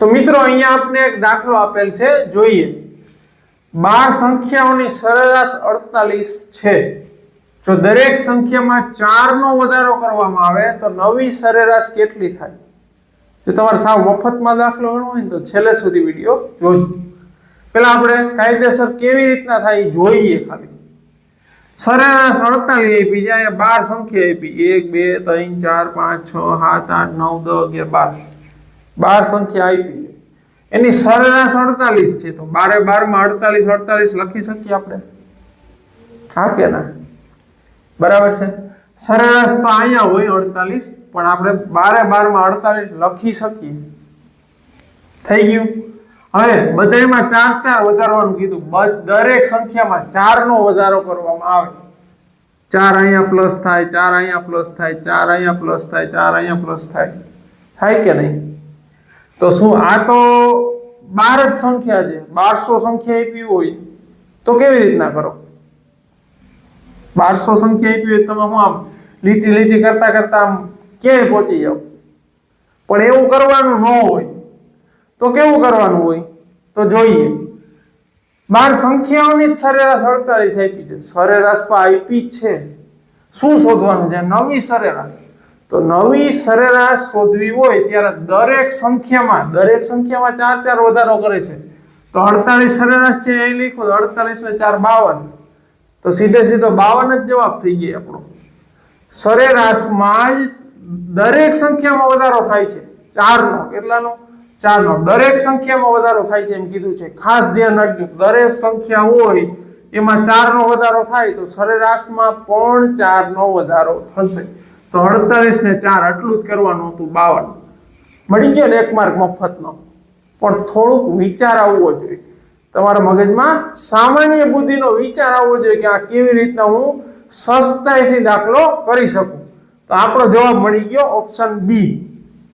તો મિત્રો અહીંયા આપને એક દાખલો આપેલ છે, જોઈએ। 12 સંખ્યાઓની સરેરાશ 48 છે। જો દરેક સંખ્યામાં 4 નો વધારો કરવામાં આવે તો નવી સરેરાશ કેટલી થાય? જો તમારે સાવ મફતમાં દાખલો ગણવો હોય તો છેલ્લે સુધી વિડિયો જોજો। પહેલા આપણે કાયદેસર કેવી રીતના થાય જોઈએ। ખાલી સરેરાશ 48 આપી છે, અહીંયા 12 સંખ્યા આપી, 1 2 3 4 5 6 7 8 9 10 11 12 સંખ્યા આપી, એની સરેરાશ 48 છે। તો 12 12 માં 48 48 લખી શકીએ આપણે? હા કે ના? બરાબર છે। સરેરાશ તો અહીંયા હોય 48, પણ આપણે 12 12 માં 48 લખી શકીએ। થઈ ગયું। હવે બધાયમાં 4 4 વધારવાનું કીધું, દરેક સંખ્યામાં 4 નો વધારો કરવામાં આવે। 4 અહીંયા પ્લસ થાય, 4 અહીંયા પ્લસ થાય, 4 અહીંયા પ્લસ થાય, 4 અહીંયા પ્લસ થાય, થાય કે નહીં? તો શું આ તો 12 જ સંખ્યા છે, 1200 સંખ્યા આપી હોય તો કેવી રીતના કરો? 1200 સંખ્યા આપી હોય તમે હું આમ લીટી લીટી કરતા કરતા આમ ક્યાંય પહોંચી જાવ, પણ એવું કરવાનું ન હોય તો કેવું કરવાનું હોય? તો જોઈએ, 12 સંખ્યાઓની જ સરેરાશ 48 આપી છે, સરેરાશ તો આપી જ છે, શું શોધવાનું છે? નવી સરેરાશ। તો નવી સરેરાશ શોધવી હોય ત્યારે દરેક સંખ્યામાં 4 4 વધારો કરે છે। તો 48 સરેરાશ છે, અહીં લખો 48 ને 4 52, તો સીધે સીધો 52 જ જવાબ થઈ ગયો આપણો। સરેરાશમાં જ દરેક સંખ્યામાં વધારો થાય છે, 4 નો, કેટલાનો? 4 નો, દરેક સંખ્યામાં વધારો થાય છે એમ કીધું છે, ખાસ ધ્યાન રાખજો। દરેક સંખ્યા હોય એમાં 4 નો વધારો થાય તો સરેરાશમાં પણ 4 નો વધારો થશે। તો 48 ને 4 આટલું જ કરવાનું હતું, 52 મળી ગયો ને, 1 માર્ક મફતનો। પણ થોડુંક વિચાર આવવો જોઈએ તમારા મગજમાં, સામાન્ય બુદ્ધિનો વિચાર આવવો જોઈએ કે આ કેવી રીતના હું સસ્તાઈથી દાખલો કરી શકું। તો આપણો જવાબ મળી ગયો ઓપ્શન બી।